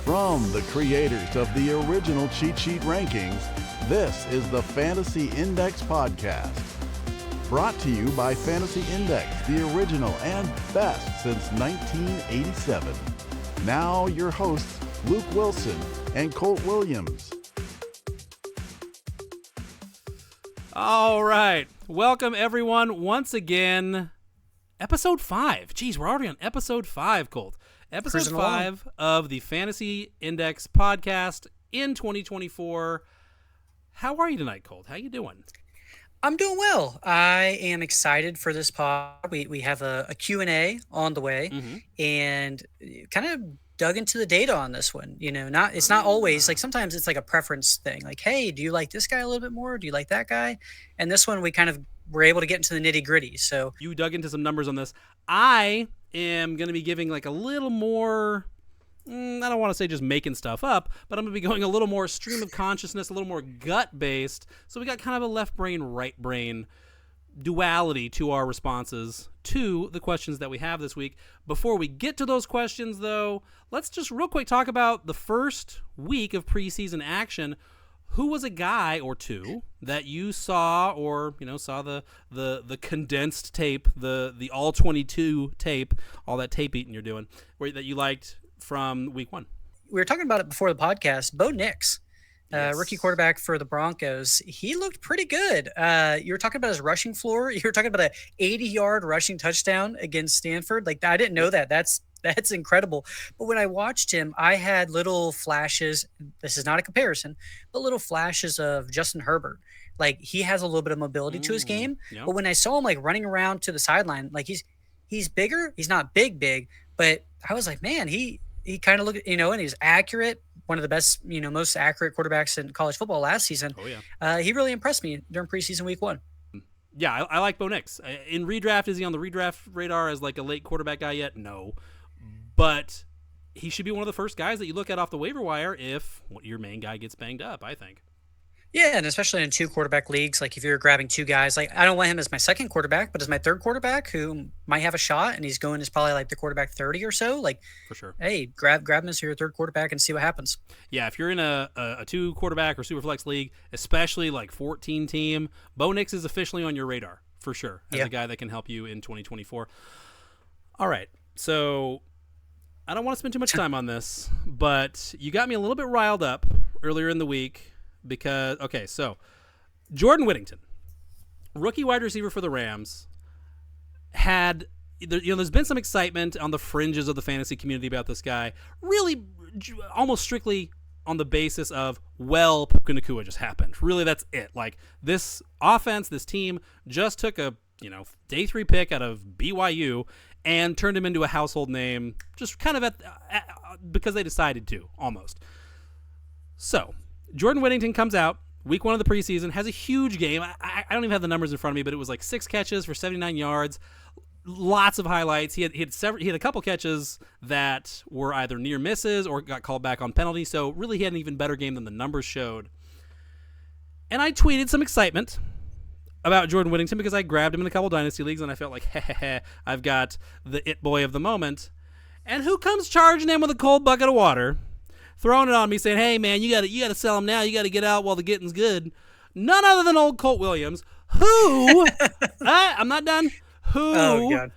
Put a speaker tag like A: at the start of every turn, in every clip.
A: From the creators of the original cheat sheet rankings, this is the Fantasy Index Podcast. Brought to you by Fantasy Index, the original and best since 1987. Now your hosts, Luke Wilson and Colt Williams.
B: All right. Welcome, everyone, once again. Episode 5. Jeez, we're already on episode 5, Colt. Episode 5 of the Fantasy Index Podcast in 2024. How are you tonight, Colt? How you doing?
C: I'm doing well. I am excited for this pod. We have a Q&A on the way, and kind of dug into the data on this one. You know, it's not always like, sometimes it's like a preference thing. Like, hey, do you like this guy a little bit more? Do you like that guy? And this one, we kind of were able to get into the nitty gritty. So
B: you dug into some numbers on this. I am going to be giving like a little more, I don't want to say just making stuff up, but I'm going to be going a little more stream of consciousness, a little more gut-based. So we got kind of a left brain, right brain duality to our responses to the questions that we have this week. Before we get to those questions, though, let's just real quick talk about the first week of preseason action. Who was a guy or two that you saw, or saw the condensed tape, the all 22 tape, all that tape eating you're doing, that you liked from week one?
C: We were talking about it before the podcast. Bo Nix,
B: Yes.
C: Rookie quarterback for the Broncos, he looked pretty good. You were talking about his rushing floor. You were talking about a 80-yard rushing touchdown against Stanford. Like, I didn't know that. That's incredible. But when I watched him, I had little flashes. This is not a comparison, but little flashes of Justin Herbert. Like, he has a little bit of mobility to his game.
B: Yep.
C: But when I saw him like running around to the sideline, like he's bigger. He's not big, but I was like, man, he kind of looked, and he's accurate. One of the best, most accurate quarterbacks in college football last season.
B: Oh yeah.
C: He really impressed me during preseason week one.
B: Yeah, I like Bo Nix. In redraft, is he on the redraft radar as like a late quarterback guy yet? No. But he should be one of the first guys that you look at off the waiver wire if your main guy gets banged up, I think.
C: Yeah, and especially in 2 quarterback leagues, like if you're grabbing 2 guys, like I don't want him as my second quarterback, but as my third quarterback who might have a shot, and he's going as probably like the quarterback 30 or so. Like,
B: for sure.
C: Hey, grab him as your third quarterback and see what happens.
B: Yeah, if you're in a 2 quarterback or super flex league, especially like 14 team, Bo Nix is officially on your radar for sure as a guy that can help you in 2024. All right, so I don't want to spend too much time on this, but you got me a little bit riled up earlier in the week because, so Jordan Whittington, rookie wide receiver for the Rams, there's been some excitement on the fringes of the fantasy community about this guy, really almost strictly on the basis of, Puka Nacua just happened. Really, that's it. Like, this offense, this team just took a, day 3 pick out of BYU and turned him into a household name just kind of because they decided to, almost. So, Jordan Whittington comes out, week 1 of the preseason, has a huge game. I don't even have the numbers in front of me, but it was like 6 catches for 79 yards, lots of highlights. He had a couple catches that were either near misses or got called back on penalty, so really he had an even better game than the numbers showed. And I tweeted some excitement about Jordan Whittington because I grabbed him in a couple dynasty leagues and I felt like, I've got the it boy of the moment. And who comes charging in with a cold bucket of water, throwing it on me, saying, hey, man, you got to sell him now. You got to get out while the getting's good. None other than old Colt Williams, who, I'm not done, who,
C: Oh, God.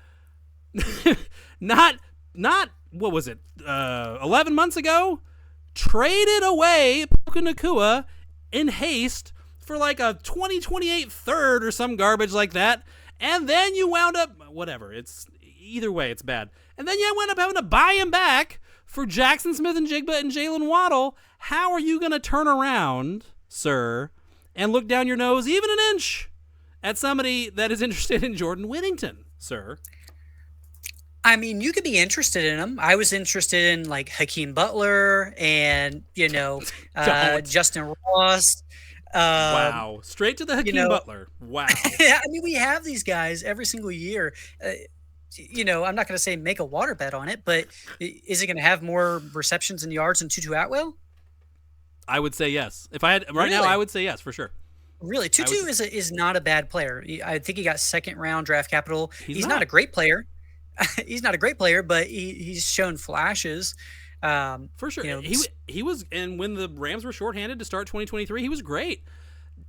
B: not what was it, 11 months ago, traded away Puka Nacua in haste for like a 2028 third or some garbage like that, and then you wound up, whatever, it's either way, it's bad. And then you wound up having to buy him back for Jackson Smith-Njigba and Jalen Waddle. How are you going to turn around, sir, and look down your nose even an inch at somebody that is interested in Jordan Whittington, sir?
C: I mean, you could be interested in him. I was interested in like Hakeem Butler and, Justin Ross.
B: Wow. Straight to the Hakeem Butler. Wow.
C: I mean, we have these guys every single year. I'm not going to say make a water bet on it, but is it going to have more receptions and yards than Tutu Atwell?
B: I would say yes. If I had now, I would say yes for sure.
C: Really, Tutu is not a bad player. I think he got second round draft capital. He's not a great player. He's not a great player, but he's shown flashes.
B: For sure.
C: You know,
B: He was, and when the Rams were shorthanded to start 2023, he was great.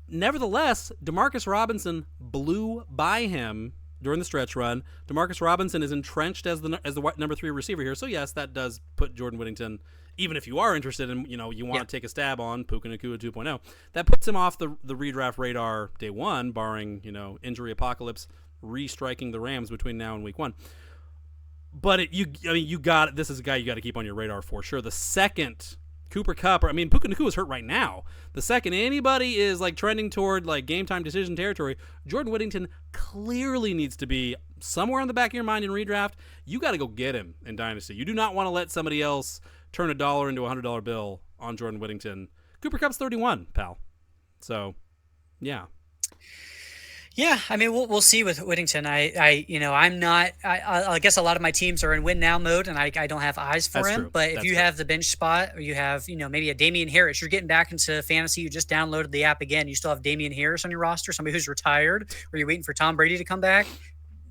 B: Nevertheless, Demarcus Robinson blew by him during the stretch run. Demarcus Robinson is entrenched as the number 3 receiver here. So yes, that does put Jordan Whittington, even if you are interested in, you want to take a stab on Puka Nacua 2.0, that puts him off the redraft radar day one, barring, injury apocalypse restriking the Rams between now and week 1. But this is a guy you got to keep on your radar for sure. The second Cooper Kupp, Puka Nacua is hurt right now. The second anybody is trending toward game time decision territory, Jordan Whittington clearly needs to be somewhere on the back of your mind in redraft. You got to go get him in Dynasty. You do not want to let somebody else turn $1 into a $100 bill on Jordan Whittington. Cooper Kupp's 31, pal. So, yeah.
C: Yeah, we'll see with Whittington. I guess a lot of my teams are in win now mode, and I don't have eyes for him.
B: True.
C: But if you have the bench spot, or you have maybe a Damian Harris, you're getting back into fantasy. You just downloaded the app again. You still have Damian Harris on your roster, somebody who's retired, or you're waiting for Tom Brady to come back.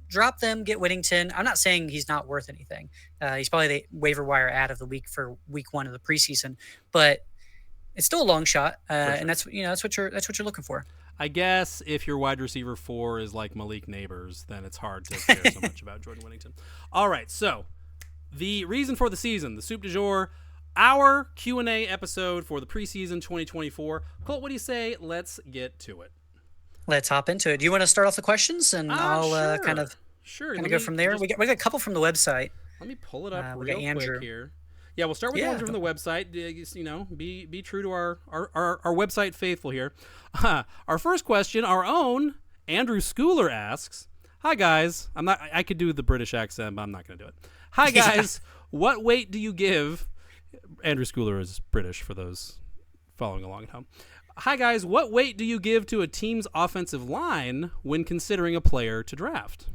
C: Drop them, get Whittington. I'm not saying he's not worth anything. He's probably the waiver wire ad of the week for week 1 of the preseason, but it's still a long shot, sure. And that's what you're looking for.
B: I guess if your wide receiver 4 is like Malik Neighbors, then it's hard to care so much about Jordan Whittington. All right, so the reason for the season, the soup du jour, our Q&A episode for the preseason 2024. Colt, what do you say? Let's get to it.
C: Let's hop into it. Do you want to start off the questions, and I'll
B: sure.
C: kind of go from there? We got a couple from the website.
B: Let me pull it up
C: real
B: quick here. Yeah, we'll start with the ones from the website. Be true to our website faithful here. Our first question, our own Andrew Schooler asks, "Hi guys, I could do the British accent, but I'm not going to do it. Hi guys, what weight do you give?" Andrew Schooler is British for those following along at home. "Hi guys, what weight do you give to a team's offensive line when considering a player to draft?"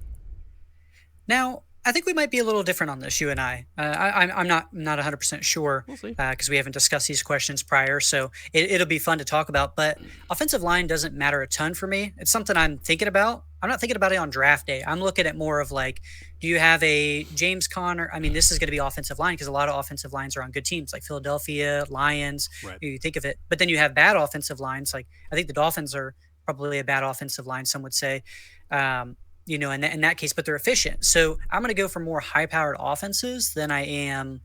C: Now, I think we might be a little different on this, you and I. I'm not 100% sure because we haven't discussed these questions prior, so it'll be fun to talk about. But offensive line doesn't matter a ton for me. It's something I'm thinking about. I'm not thinking about it on draft day. I'm looking at more of do you have a James Conner? This is going to be offensive line because a lot of offensive lines are on good teams like Philadelphia, Lions. Right. You think of it. But then you have bad offensive lines. I think the Dolphins are probably a bad offensive line, some would say. In that case, but they're efficient. So I'm going to go for more high-powered offenses than I am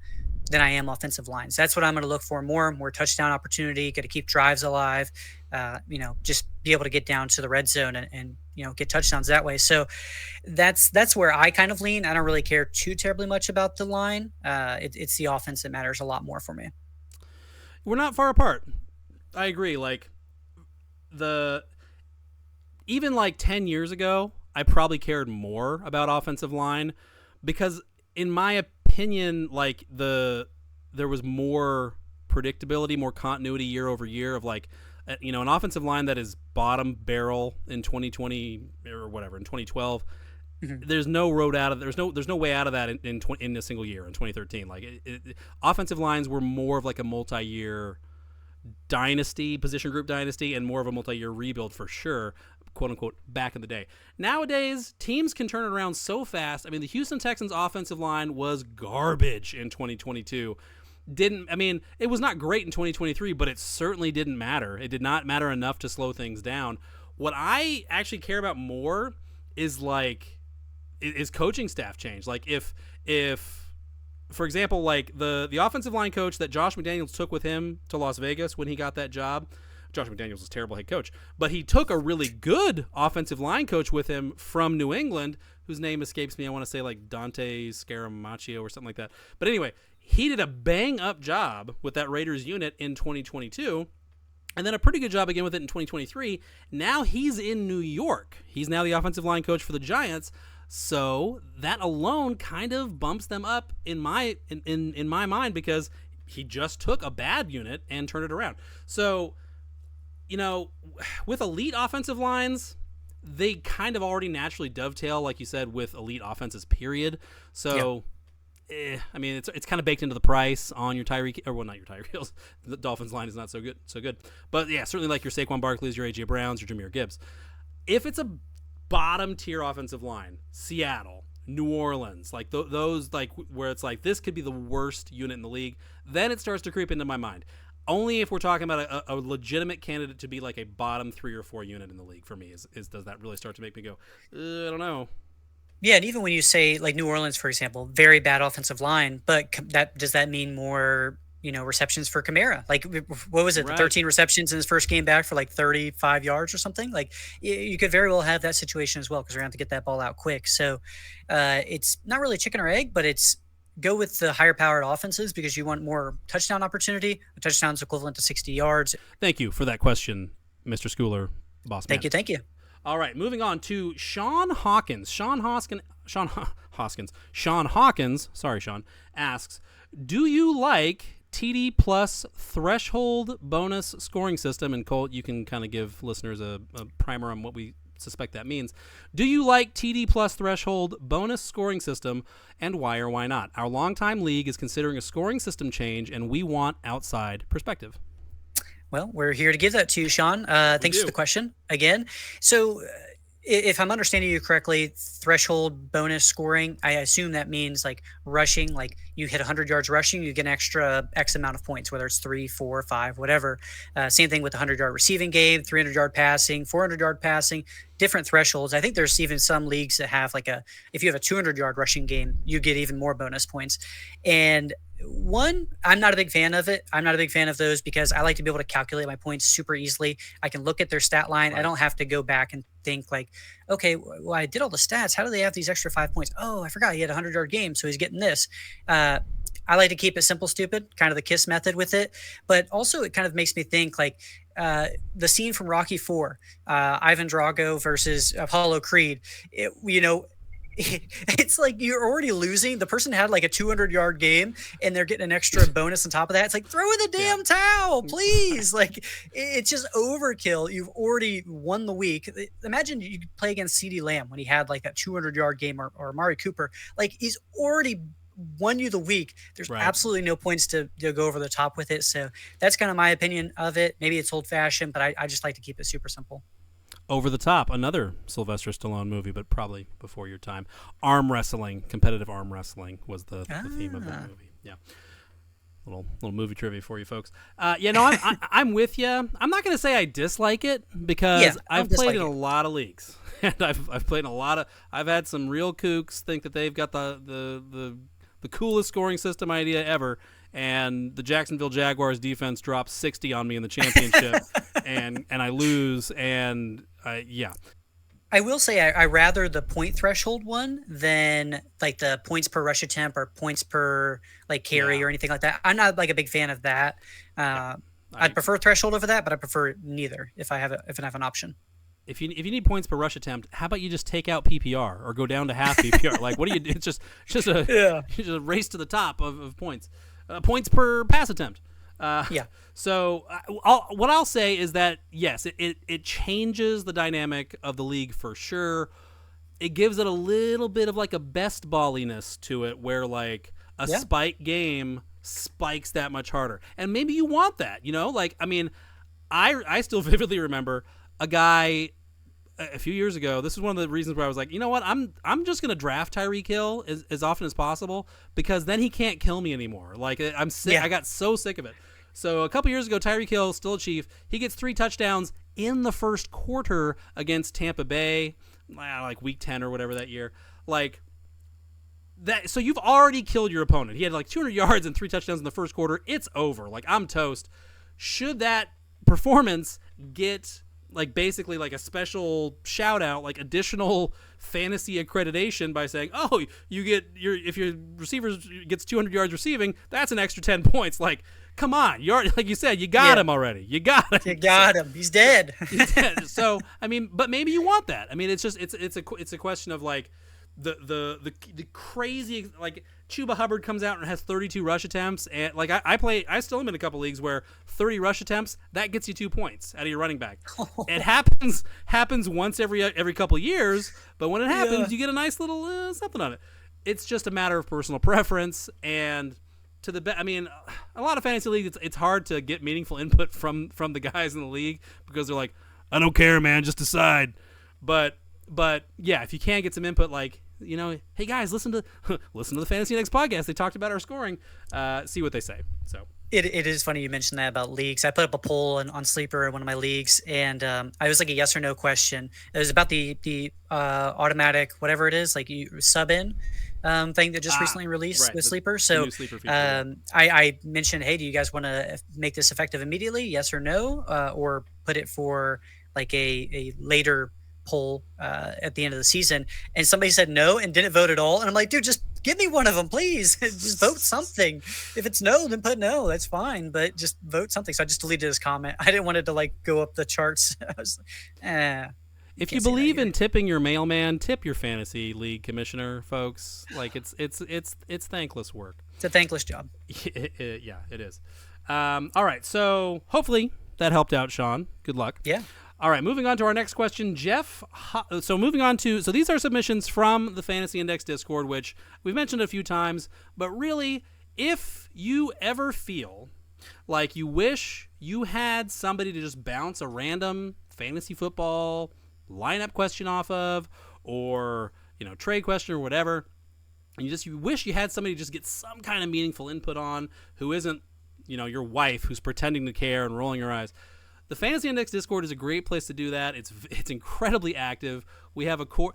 C: offensive lines. That's what I'm going to look for more touchdown opportunity, got to keep drives alive, just be able to get down to the red zone and get touchdowns that way. So that's where I kind of lean. I don't really care too terribly much about the line. It's the offense that matters a lot more for me.
B: We're not far apart. I agree. Even 10 years ago, I probably cared more about offensive line because, in my opinion, there was more predictability, more continuity year over year of an offensive line that is bottom barrel in 2020 or whatever in 2012. Mm-hmm. There's no road out of there's no way out of that in a single year in 2013. Offensive lines were more of a multi-year dynasty, position group dynasty, and more of a multi-year rebuild for sure, quote unquote, back in the day. Nowadays, teams can turn it around so fast. The Houston Texans offensive line was garbage in 2022. It was not great in 2023, but it certainly didn't matter. It did not matter enough to slow things down. What I actually care about more is coaching staff change. If for example, the offensive line coach that Josh McDaniels took with him to Las Vegas when he got that job, Josh McDaniels was a terrible head coach, but he took a really good offensive line coach with him from New England, whose name escapes me. I want to say Dante Scaramaccio or something like that. But anyway, he did a bang-up job with that Raiders unit in 2022, and then a pretty good job again with it in 2023. Now he's in New York. He's now the offensive line coach for the Giants. So that alone kind of bumps them up in my mind because he just took a bad unit and turned it around. So, with elite offensive lines, they kind of already naturally dovetail, like you said, with elite offenses, period. So, it's kind of baked into the price on your Tyreek, or well, not your Tyreek Hills. The Dolphins line is not so good. But yeah, certainly like your Saquon Barkley's, your AJ Browns, your Jahmyr Gibbs. If it's a bottom tier offensive line, Seattle, New Orleans, like those, like where it's like this could be the worst unit in the league, then it starts to creep into my mind. Only if we're talking about a legitimate candidate to be like a bottom 3 or 4 unit in the league for me is does that really start to make me go, I don't know.
C: Yeah, and even when you say like New Orleans, for example, very bad offensive line, but does that mean more, receptions for Kamara? Like, what was it?
B: Right.
C: 13 receptions in his first game back for like 35 yards or something. Like, you could very well have that situation as well because we're going to have to get that ball out quick. So it's not really chicken or egg, but it's go with the higher powered offenses because you want more touchdown opportunity. A touchdown is equivalent to 60 yards.
B: Thank you for that question, Mr. Schooler, boss man.
C: Thank you.
B: All right, moving on to Shaun Hawkins. Shaun Hawkins, sorry, Shaun, asks, do you like TD plus threshold bonus scoring system? And Colt, you can kind of give listeners a primer on what we suspect that means. Do you like TD plus threshold bonus scoring system, and why or why not? Our longtime league is considering a scoring system change, and we want outside perspective.
C: Well, we're here to give that to you, Shaun. Thanks for the question again. So if I'm understanding you correctly, threshold bonus scoring, I assume that means like rushing, like you hit 100 yards rushing, you get an extra X amount of points, whether it's 3, 4, 5, whatever. Same thing with the 100-yard receiving game, 300-yard passing, 400-yard passing, different thresholds. I think there's even some leagues that have like if you have a 200-yard rushing game, you get even more bonus points. And one, I'm not a big fan of it. I'm not a big fan of those because I like to be able to calculate my points super easily. I can look at their stat line. Right. I don't have to go back and think like, okay, well, I did all the stats. How do they have these extra 5 points? Oh, I forgot he had a 100-yard game, so he's getting this. I like to keep it simple, stupid, kind of the KISS method with it. But also it kind of makes me think like the scene from Rocky IV, Ivan Drago versus Apollo Creed. It's like you're already losing. The person had like a 200-yard game and they're getting an extra bonus on top of that. It's like, throw in the damn towel, please. Like, it's just overkill. You've already won the week. Imagine you play against CeeDee Lamb when he had like a 200-yard game or Amari Cooper. Like, he's already won you the week. There's absolutely no points to go over the top with it. So that's kind of my opinion of it. Maybe it's old fashioned, but I just like to keep it super simple.
B: Over the Top, another Sylvester Stallone movie, but probably before your time. Arm wrestling, competitive arm wrestling was the theme of that movie. Yeah, little movie trivia for you folks. I'm with you. I'm not going to say I dislike it because I've played in a lot of leagues, and I've played in a lot of. I've had some real kooks think that they've got the coolest scoring system idea ever. And the Jacksonville Jaguars defense drops 60 on me in the championship, and I lose, and I
C: will say I rather the point threshold one than like the points per rush attempt or points per like carry or anything like that. I'm not like a big fan of that. I'd prefer threshold over that, but I prefer neither if I have an option.
B: If you need points per rush attempt, how about you just take out PPR or go down to half PPR? Like, what do you do? It's just a race to the top of points. Points per pass attempt. So what I'll say is that, yes, it changes the dynamic of the league for sure. It gives it a little bit of like a best balliness to it where like a spike game spikes that much harder. And maybe you want that, Like, I mean, I still vividly remember a guy a few years ago. This is one of the reasons where I was like, you know what, I'm just gonna draft Tyreek Hill as often as possible because then he can't kill me anymore. Like, I'm sick. I got so sick of it. So a couple years ago, Tyreek Hill, still a Chief, he gets 3 touchdowns in the first quarter against Tampa Bay, like week 10 or whatever that year. Like that. So you've already killed your opponent. He had like 200 yards and 3 touchdowns in the first quarter. It's over. Like, I'm toast. Should that performance get like basically like a special shout out, like additional fantasy accreditation by saying, oh, if your receiver gets 200 yards receiving, that's an extra 10 points. Like, come on, like you said, you got him already. You got him.
C: You got him. He's dead.
B: He's dead. So I mean, but maybe you want that. I mean, it's just it's a question of like the crazy, like Chuba Hubbard comes out and has 32 rush attempts, and like I still am in a couple leagues where 30 rush attempts, that gets you 2 points out of your running back. It happens once every couple years, but when it happens, you get a nice little something on it. It's just a matter of personal preference, and I mean, a lot of fantasy leagues, it's hard to get meaningful input from the guys in the league because they're like, I don't care, man, just decide. But yeah, if you can't get some input, like hey guys, listen to the Fantasy Index podcast. They talked about our scoring. See what they say. So
C: it is funny you mentioned that about leagues. I put up a poll on Sleeper in one of my leagues, and I was like a yes or no question. It was about the automatic whatever it is, like you sub in thing that just recently released
B: right,
C: with Sleeper. So
B: Sleeper feature,
C: I mentioned, hey, do you guys want to make this effective immediately? Yes or no, or put it for like a later poll at the end of the season. And somebody said no and didn't vote at all. And I'm like, dude, just give me one of them, please. Just vote something. If it's no, then put no. That's fine. But just vote something. So I just deleted his comment. I didn't want it to like go up the charts. I was like,
B: if you believe in tipping your mailman, tip your fantasy league commissioner, folks. Like it's thankless work.
C: It's a thankless job.
B: Yeah, it is. All right. So hopefully that helped out, Shaun. Good luck.
C: Yeah.
B: All right, moving on to our next question, Jeff. So these are submissions from the Fantasy Index Discord, which we've mentioned a few times, but really, if you ever feel like you wish you had somebody to just bounce a random fantasy football lineup question off of, or trade question or whatever, and you wish you had somebody to just get some kind of meaningful input on, who isn't your wife who's pretending to care and rolling her eyes. The Fantasy Index Discord is a great place to do that. It's incredibly active. We have a core.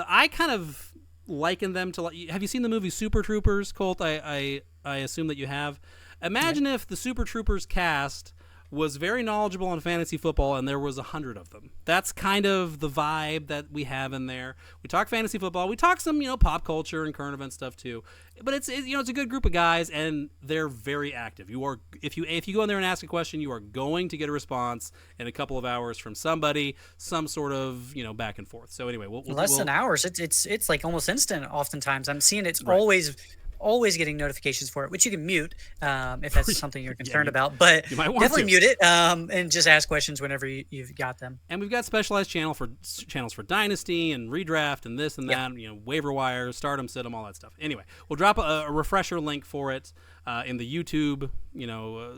B: I kind of liken them to. Have you seen the movie Super Troopers, Colt? I assume that you have. Imagine if the Super Troopers cast was very knowledgeable on fantasy football, and there was 100 of them. That's kind of the vibe that we have in there. We talk fantasy football. We talk some, pop culture and current event stuff too. But it's a good group of guys, and they're very active. If you go in there and ask a question, you are going to get a response in a couple of hours from somebody, some sort of back and forth. So anyway, we'll
C: less than hours. It's like almost instant. Oftentimes, I'm seeing it's
B: right.
C: always getting notifications for it, which you can mute if that's something you're concerned about. But
B: you might want
C: definitely
B: to
C: mute it and just ask questions whenever you've got them.
B: And we've got specialized channels for Dynasty and Redraft and this and that, waiver wire, stardom, sit 'em, all that stuff. Anyway, we'll drop a refresher link for it in the YouTube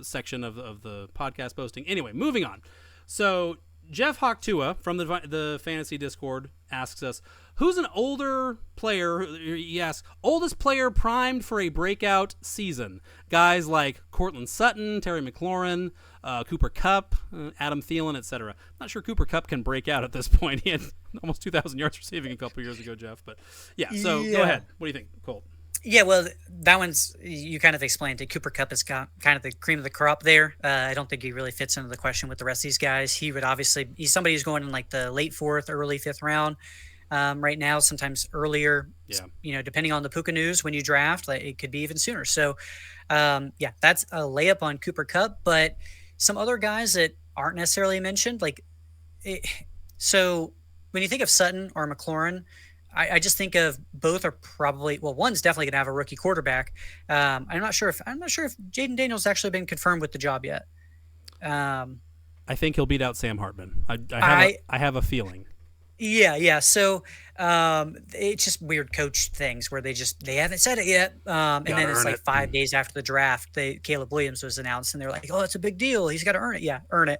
B: section of the podcast posting. Anyway, moving on. So Jeff Hawktua from the Fantasy Discord asks us, who's an older player, he asks, oldest player primed for a breakout season? Guys like Cortland Sutton, Terry McLaurin, Cooper Kupp, Adam Thielen, etc. Not sure Cooper Kupp can break out at this point. He had almost 2,000 yards receiving a couple years ago, Jeff. But Go ahead. What do you think, Colt?
C: Yeah, well, that one's, you kind of explained it. Cooper Kupp has got kind of the cream of the crop there. I don't think he really fits into the question with the rest of these guys. He's somebody who's going in like the late 4th, early 5th round right now, sometimes earlier, depending on the Puka news when you draft, like, it could be even sooner. So, that's a layup on Cooper Kupp, but some other guys that aren't necessarily mentioned, so when you think of Sutton or McLaurin, I just think of both are probably, well, one's definitely going to have a rookie quarterback. I'm not sure if Jaden Daniels actually been confirmed with the job yet.
B: I think he'll beat out Sam Hartman. I have a feeling.
C: Yeah. So it's just weird coach things where they haven't said it yet. And then it's like 5 days after the draft, Caleb Williams was announced, and they're like, "Oh, it's a big deal. He's got to earn it." Yeah, earn it.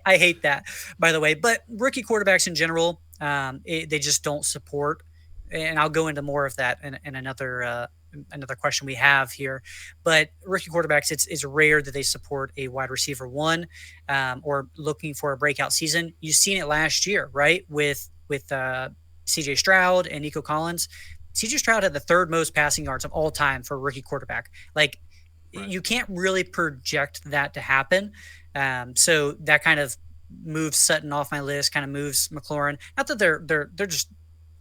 C: I hate that, by the way. But rookie quarterbacks in general, they just don't support. And I'll go into more of that in another question we have here. But rookie quarterbacks, it's rare that they support a wide receiver one or looking for a breakout season. You've seen it last year, right? With CJ Stroud and Nico Collins. CJ Stroud had the 3rd most passing yards of all time for a rookie quarterback. Like, right. You can't really project that to happen. So that kind of moves Sutton off my list, kind of moves McLaurin. Not that they're just,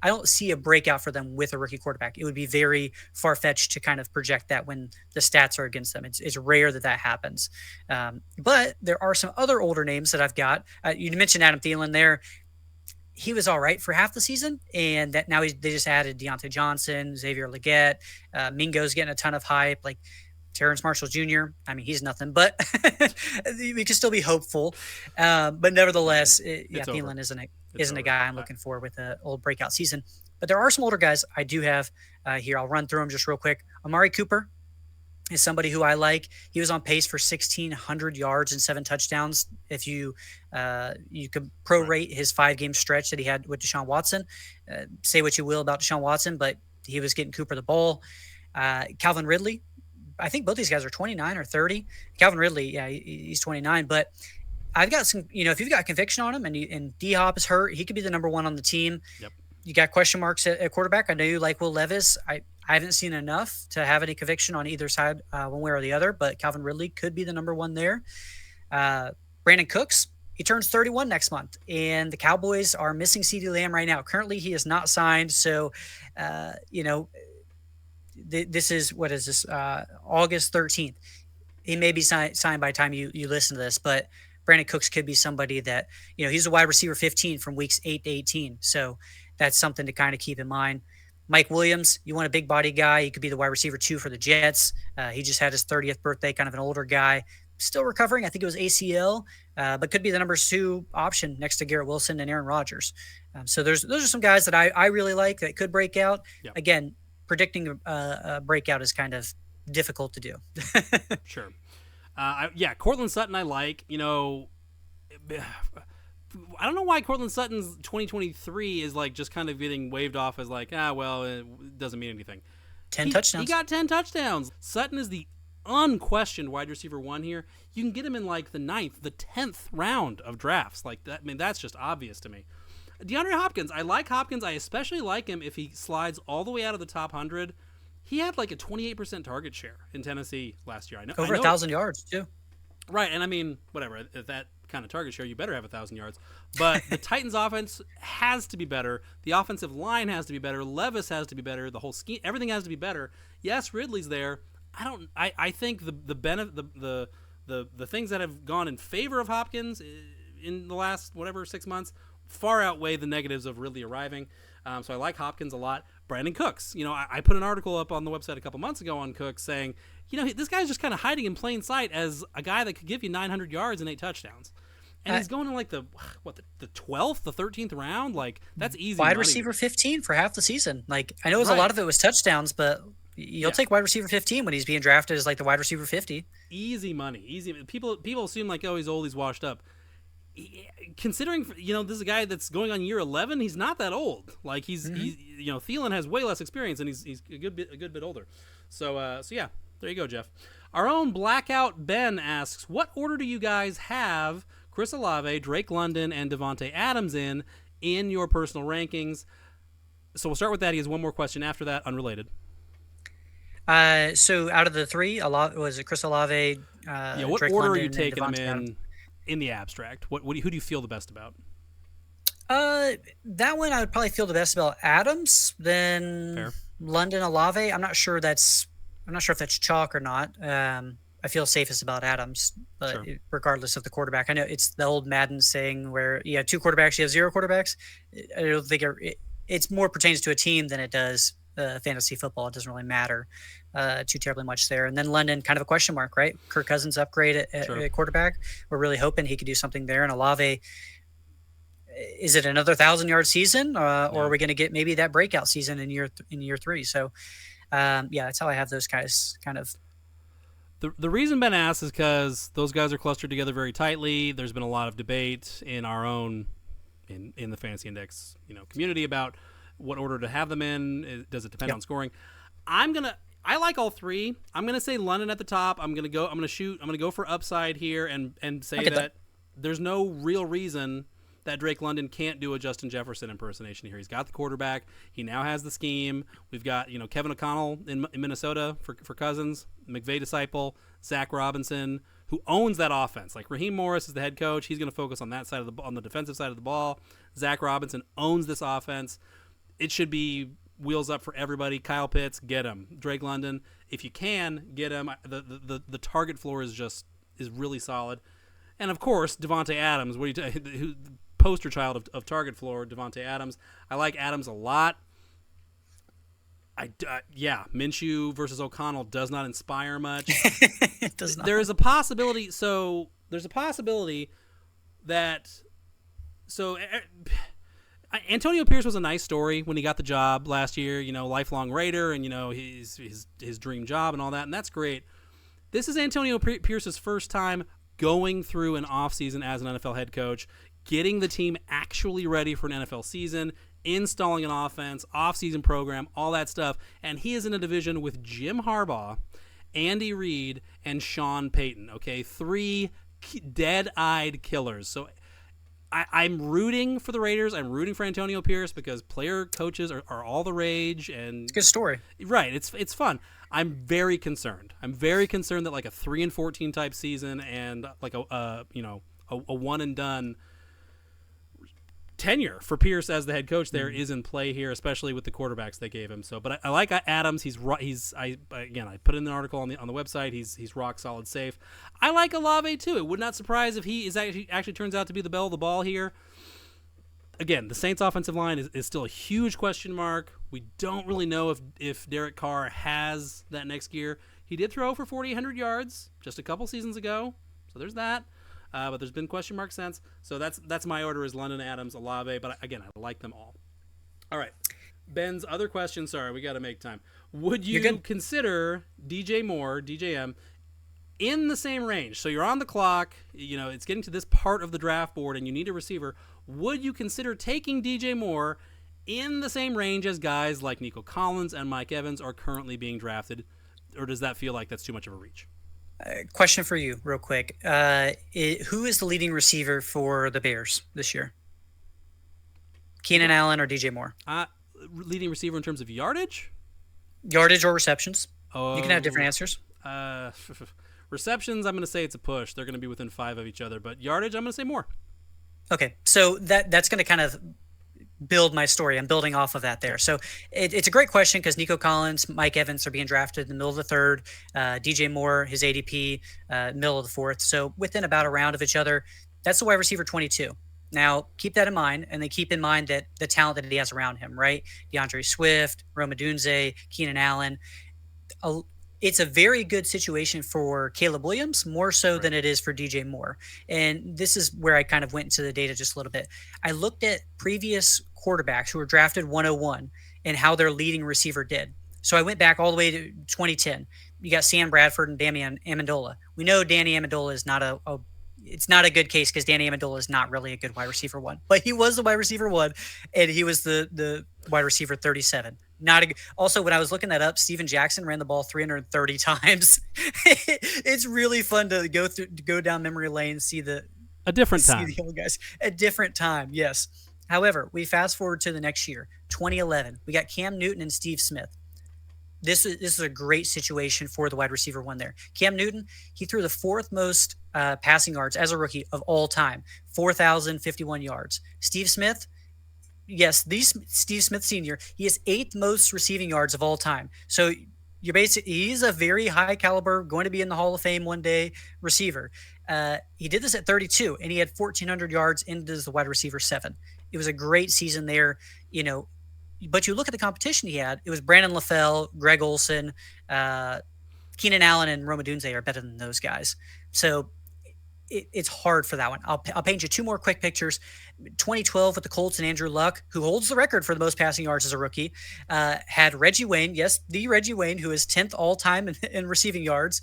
C: I don't see a breakout for them with a rookie quarterback. It would be very far-fetched to kind of project that when the stats are against them. It's rare that happens. But there are some other older names that I've got. You mentioned Adam Thielen there. He was all right for half the season, and that now they just added Deontay Johnson, Xavier Legette, Mingo's getting a ton of hype. Like Terrence Marshall Jr., I mean, he's nothing, but we can still be hopeful. But nevertheless, Thielen isn't a guy I'm looking for with an old breakout season. But there are some older guys I do have here. I'll run through them just real quick. Amari Cooper, is somebody who I like. He was on pace for 1,600 yards and 7 touchdowns. If you could prorate his 5-game stretch that he had with Deshaun Watson, say what you will about Deshaun Watson, but he was getting Cooper the ball. Calvin Ridley, I think both these guys are 29 or 30. Calvin Ridley, yeah, he's 29, but I've got some, if you've got conviction on him and D-Hop is hurt, he could be the number 1 on the team.
B: Yep.
C: You got question marks at quarterback. I know you like Will Levis. I haven't seen enough to have any conviction on either side, one way or the other, but Calvin Ridley could be the number 1 there. Brandon Cooks, he turns 31 next month, and the Cowboys are missing CeeDee Lamb right now. Currently, he is not signed, so, this is, what is this, August 13th. He may be signed by the time you listen to this, but Brandon Cooks could be somebody that, he's a wide receiver 15 from weeks 8 to 18, so that's something to kind of keep in mind. Mike Williams, you want a big body guy. He could be the wide receiver 2 for the Jets. He just had his 30th birthday, kind of an older guy. Still recovering. I think it was ACL, but could be the number 2 option next to Garrett Wilson and Aaron Rodgers. So those are some guys that I really like that could break out. Yep. Again, predicting a breakout is kind of difficult to do.
B: Sure. Cortland Sutton I like. I don't know why Courtland Sutton's 2023 is like just kind of getting waved off as like, it doesn't mean anything.
C: 10 touchdowns.
B: He got 10 touchdowns. Sutton is the unquestioned wide receiver 1 here. You can get him in like the 9th, the 10th round of drafts. Like that, that's just obvious to me. DeAndre Hopkins. I like Hopkins. I especially like him if he slides all the way out of the top 100. He had like a 28% target share in Tennessee last year. I know
C: over 1,000 yards too.
B: Right, and whatever. At that kind of target share, you better have 1,000 yards. But the Titans' offense has to be better. The offensive line has to be better. Levis has to be better. The whole scheme, everything has to be better. Yes, Ridley's there. I think the things that have gone in favor of Hopkins in the last 6 months far outweigh the negatives of Ridley arriving. So I like Hopkins a lot. Brandon Cooks. I put an article up on the website a couple months ago on Cooks saying, this guy's just kind of hiding in plain sight as a guy that could give you 900 yards and 8 touchdowns. And he's going in like the 12th, the 13th round. Like, that's easy.
C: Wide receiver 15 for half the season. Like, I know a lot of it was touchdowns, but you'll take wide receiver 15 when he's being drafted as like the wide receiver 50.
B: Easy money. Easy. People assume like, he's old, he's washed up. Considering, this is a guy that's going on year 11, he's not that old. Like, he's Thielen has way less experience, and he's a good bit older. So yeah, there you go, Jeff. Our own Blackout Ben asks, what order do you guys have Chris Olave, Drake London, and Devontae Adams in your personal rankings? So we'll start with that. He has one more question after that, unrelated.
C: So out of the 3, was it Chris Olave?
B: What
C: Drake
B: order
C: London,
B: are you taking them
C: Adams?
B: in the abstract? Who do you feel the best about?
C: That one I would probably feel the best about Adams, then
B: Fair.
C: London, Olave. I'm not sure if that's chalk or not. I feel safest about Adams, but
B: Sure.
C: Regardless of the quarterback, I know it's the old Madden saying where you have 2 quarterbacks, you have 0 quarterbacks. I don't think it's more pertains to a team than it does fantasy football. It doesn't really matter too terribly much there. And then London, kind of a question mark, right? Kirk Cousins upgrade at quarterback. We're really hoping he could do something there. And Olave, is it another 1,000-yard season, or are we going to get maybe that breakout season in year 3? So, that's how I have those guys kind of.
B: The reason Ben asks is because those guys are clustered together very tightly. There's been a lot of debate in our own in the Fantasy Index community about what order to have them in. Does it depend on scoring? I like all 3. I'm gonna say London at the top. I'm gonna go for upside here and say that there's no real reason that Drake London can't do a Justin Jefferson impersonation here. He's got the quarterback. He now has the scheme. We've got Kevin O'Connell in Minnesota for Cousins, McVay disciple, Zach Robinson, who owns that offense. Like, Raheem Morris is the head coach. He's going to focus on that side on the defensive side of the ball. Zach Robinson owns this offense. It should be wheels up for everybody. Kyle Pitts, get him. Drake London, if you can get him. The target floor is really solid. And of course, Devontae Adams. What do you poster child of target floor, Devontae Adams. I like Adams a lot. Minshew versus O'Connell does not inspire much.
C: It does not.
B: There's a possibility that Antonio Pierce was a nice story when he got the job last year, lifelong Raider, and his dream job and all that, and that's great. This is Antonio Pierce's first time going through an offseason as an NFL head coach, getting the team actually ready for an NFL season, installing an offense, offseason program, all that stuff. And he is in a division with Jim Harbaugh, Andy Reid, and Sean Payton. Okay, 3 dead-eyed killers. So I'm rooting for the Raiders. I'm rooting for Antonio Pierce because player coaches are all the rage. And
C: it's a good story.
B: Right. It's fun. I'm very concerned. I'm very concerned that like a 3-14 type season and like a one and done tenure for Pierce as the head coach there is in play here, especially with the quarterbacks they gave him. So, but I like Adams. I put in an article on the website. He's rock solid safe. I like Olave too. It would not surprise if he is actually turns out to be the belle of the ball here. Again, the Saints offensive line is still a huge question mark. We don't really know if Derek Carr has that next gear. He did throw for 4,800 yards just a couple seasons ago, so there's that. But there's been question marks since. So that's my order is London, Adams, Olave. But again, I like them all. All right. Ben's other question. Sorry, we got to make time. Would you consider DJ Moore, DJM, in the same range? So you're on the clock. It's getting to this part of the draft board, and you need a receiver. Would you consider taking DJ Moore in the same range as guys like Nico Collins and Mike Evans are currently being drafted? Or does that feel like that's too much of a reach?
C: Question for you real quick. Who is the leading receiver for the Bears this year? Keenan Allen or DJ Moore?
B: Leading receiver in terms of yardage?
C: Yardage or receptions?
B: Oh,
C: you can have different answers.
B: Receptions, I'm going to say it's a push. They're going to be within 5 of each other. But yardage, I'm going to say more.
C: Okay, so that's going to kind of build my story. I'm building off of that there. So it's a great question because Nico Collins, Mike Evans are being drafted in the middle of the 3rd. DJ Moore, his ADP, middle of the 4th. So within about a round of each other. That's the wide receiver 22. Now, keep that in mind, and then keep in mind that the talent that he has around him, right? DeAndre Swift, Rome Odunze, Keenan Allen. It's a very good situation for Caleb Williams, more so than it is for DJ Moore. And this is where I kind of went into the data just a little bit. I looked at previous quarterbacks who were drafted 101 and how their leading receiver did. So I went back all the way to 2010. You got Sam Bradford and Danny Amendola. We know Danny Amendola is not it's not a good case because Danny Amendola is not really a good wide receiver 1, but he was the wide receiver 1 and he was the wide receiver 37. Also, when I was looking that up, Steven Jackson ran the ball 330 times. It's really fun to go down memory lane, see the old guys. A different time, yes. However, we fast forward to the next year, 2011. We got Cam Newton and Steve Smith. This is a great situation for the wide receiver 1 there. Cam Newton, he threw the 4th most passing yards as a rookie of all time, 4,051 yards. Steve Smith, Steve Smith Sr., he has 8th most receiving yards of all time. So he's a very high caliber, going to be in the Hall of Fame one day receiver. He did this at 32, and he had 1,400 yards into the wide receiver 7. It was a great season there, But you look at the competition he had, it was Brandon LaFell, Greg Olsen, Keenan Allen, and Rome Odunze are better than those guys. So it's hard for that one. I'll paint you 2 more quick pictures. 2012 with the Colts and Andrew Luck, who holds the record for the most passing yards as a rookie, had Reggie Wayne, the Reggie Wayne, who is 10th all-time in receiving yards.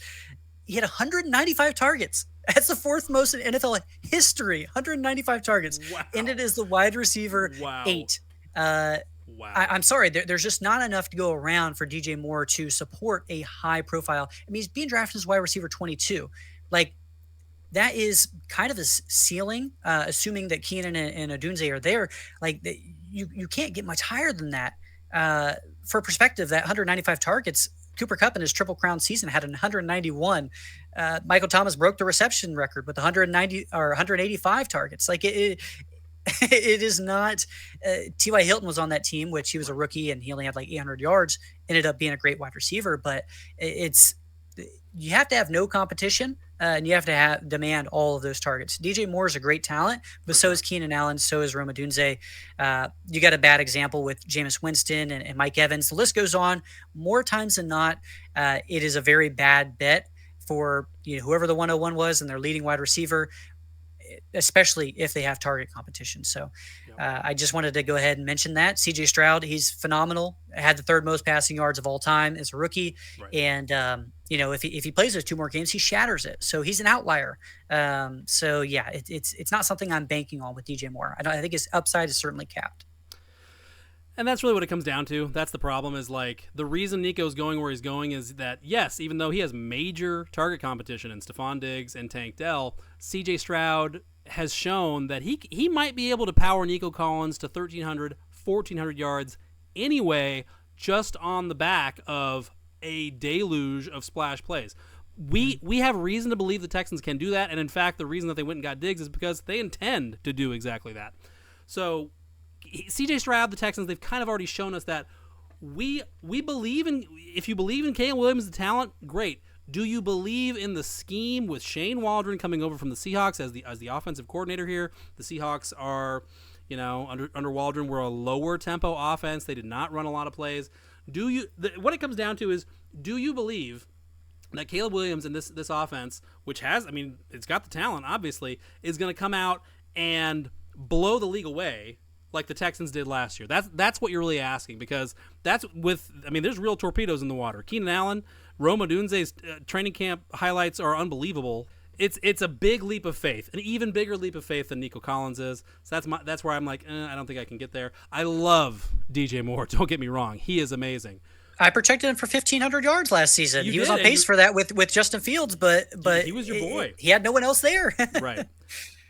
C: He had 195 targets. That's the 4th most in NFL history, 195 targets.
B: Wow.
C: Ended as the wide receiver 8.
B: Wow.
C: I'm sorry, there's just not enough to go around for DJ Moore to support a high profile. I mean, he's being drafted as wide receiver 22. Like, that is kind of a ceiling, assuming that Keenan and Odunze are there. Like, you can't get much higher than that. For perspective, that 195 targets, Cooper Kupp in his Triple Crown season had 191. Michael Thomas broke the reception record with 190 or 185 targets. Like, it is not. T.Y. Hilton was on that team, which he was a rookie and he only had like 800 yards. Ended up being a great wide receiver, but you have to have no competition, and you have to demand all of those targets. DJ Moore is a great talent, but so is Keenan Allen, so is Rome Odunze. You got a bad example with Jameis Winston and Mike Evans. The list goes on. More times than not, it is a very bad bet for whoever the 101 was and their leading wide receiver, especially if they have target competition. So I just wanted to go ahead and mention that. CJ Stroud, he's phenomenal. Had the 3rd most passing yards of all time as a rookie.
B: Right.
C: And, if he plays those 2 more games, he shatters it. So he's an outlier. So yeah, it's not something I'm banking on with DJ Moore. I think his upside is certainly capped.
B: And that's really what it comes down to. That's the problem, is like the reason Nico's going where he's going is that, yes, even though he has major target competition in Stephon Diggs and Tank Dell, CJ Stroud has shown that he might be able to power Nico Collins to 1,300, 1,400 yards anyway, just on the back of a deluge of splash plays. We have reason to believe the Texans can do that, and in fact, the reason that they went and got Diggs is because they intend to do exactly that. So CJ Stroud, the Texans, they've kind of already shown us that we believe in. If you believe in Caleb Williams, the talent, great. Do you believe in the scheme with Shane Waldron coming over from the Seahawks as the offensive coordinator here? The Seahawks are, under Waldron, were a lower tempo offense. They did not run a lot of plays. What it comes down to is, do you believe that Caleb Williams in this offense, which has, it's got the talent, obviously, is going to come out and blow the league away like the Texans did last year? That's what you're really asking, because that's there's real torpedoes in the water. Keenan Allen, Rome Odunze's training camp highlights are unbelievable. It's a big leap of faith, an even bigger leap of faith than Nico Collins is. So that's where I'm like, I don't think I can get there. I love DJ Moore. Don't get me wrong. He is amazing.
C: I projected him for 1,500 yards last season. He was on pace for that with Justin Fields, but
B: he was your boy.
C: He had no one else there.
B: Right.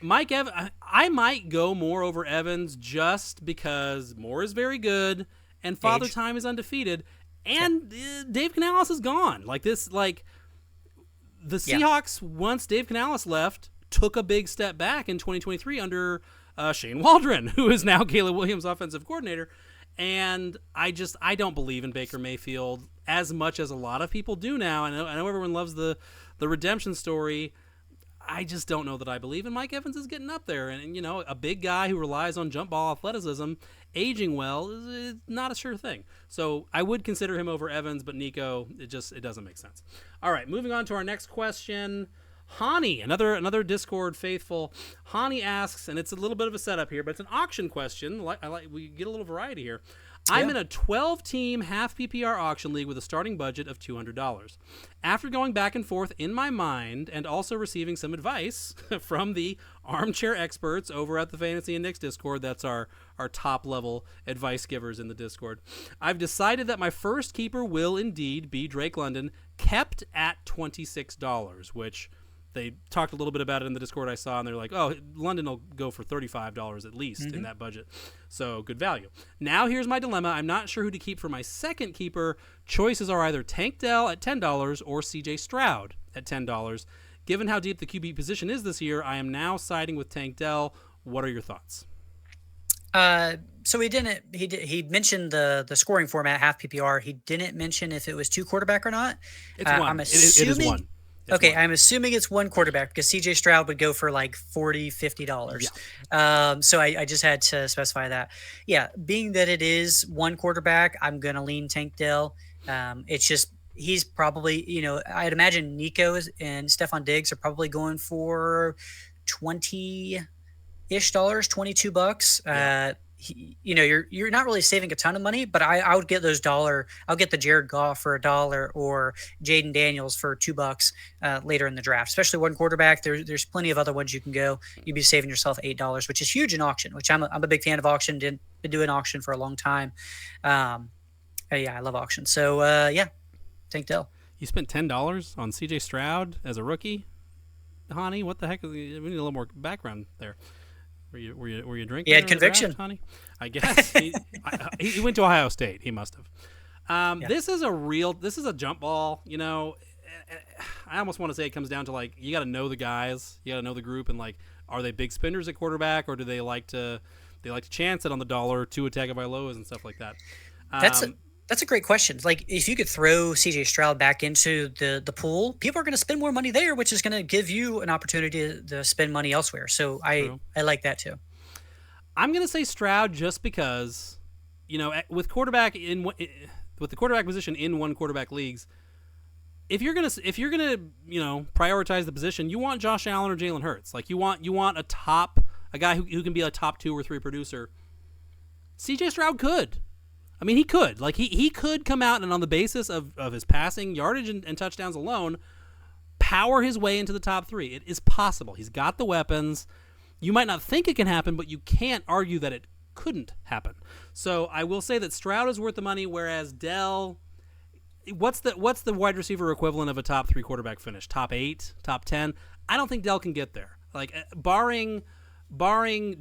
B: Mike Evans, I might go Moore over Evans just because Moore is very good and Father Time is undefeated, and Dave Canales is gone. The Seahawks, once Dave Canales left, took a big step back in 2023 under Shane Waldron, who is now Caleb Williams' offensive coordinator. And I don't believe in Baker Mayfield as much as a lot of people do now. I know everyone loves the redemption story. I just don't know that I believe in Mike Evans is getting up there. And a big guy who relies on jump ball athleticism, aging well, is not a sure thing. So I would consider him over Evans, but Nico, it doesn't make sense. All right, moving on to our next question. Hanny, another Discord faithful. Hanny asks, and it's a little bit of a setup here, but it's an auction question. We get a little variety here. I'm in a 12-team half PPR auction league with a starting budget of $200. After going back and forth in my mind and also receiving some advice from the armchair experts over at the Fantasy Index Discord, that's our top-level advice givers in the Discord, I've decided that my first keeper will indeed be Drake London, kept at $26, which they talked a little bit about it in the Discord I saw, and they're like, oh, London will go for $35 at least in that budget. So good value. Now here's my dilemma. I'm not sure who to keep for my second keeper. Choices are either Tank Dell at $10 or CJ Stroud at $10. Given how deep the QB position is this year, I am now siding with Tank Dell. What are your thoughts?
C: So he mentioned the scoring format, half PPR. He didn't mention if it was 2 quarterback or not.
B: It's one. It is one.
C: I'm assuming it's 1 quarterback because CJ Stroud would go for like $40, $50. Yeah. So I just had to specify that. Yeah, being that it is 1 quarterback, I'm going to lean Tank Dell. It's just he's probably, I'd imagine Nico and Stephon Diggs are probably going for $20-ish, $22. Yeah. You're not really saving a ton of money, but I would get I'll get the Jared Goff for $1 or Jaden Daniels for $2 later in the draft, especially 1 quarterback. There's plenty of other ones you can go. You'd be saving yourself $8, which is huge in auction, which I'm a big fan of auction. Been doing auction for a long time. I love auction. So Tank Dell.
B: You spent $10 on CJ Stroud as a rookie, Hanny? What the heck? We need a little more background there. Were you drinking?
C: He had conviction,
B: Hanny. I guess he went to Ohio State. He must have. This is a jump ball. I almost want to say it comes down to like you got to know the guys, you got to know the group, and like are they big spenders at quarterback, or do they like to chance it on the dollar, 2 Tagovailoas and stuff like that?
C: That's a great question. Like, if you could throw CJ Stroud back into the pool, people are going to spend more money there, which is going to give you an opportunity to spend money elsewhere. So I like that too.
B: I'm going to say Stroud just because, with the quarterback position in 1 quarterback leagues, if you're gonna prioritize the position, you want Josh Allen or Jalen Hurts. Like you want a guy who can be a top 2 or 3 producer. CJ Stroud could. I mean, he could. Like, he could come out and on the basis of his passing yardage and touchdowns alone, power his way into the top 3. It is possible. He's got the weapons. You might not think it can happen, but you can't argue that it couldn't happen. So I will say that Stroud is worth the money, whereas Dell, what's the wide receiver equivalent of a top 3 quarterback finish? Top 8, top 10? I don't think Dell can get there. Like, barring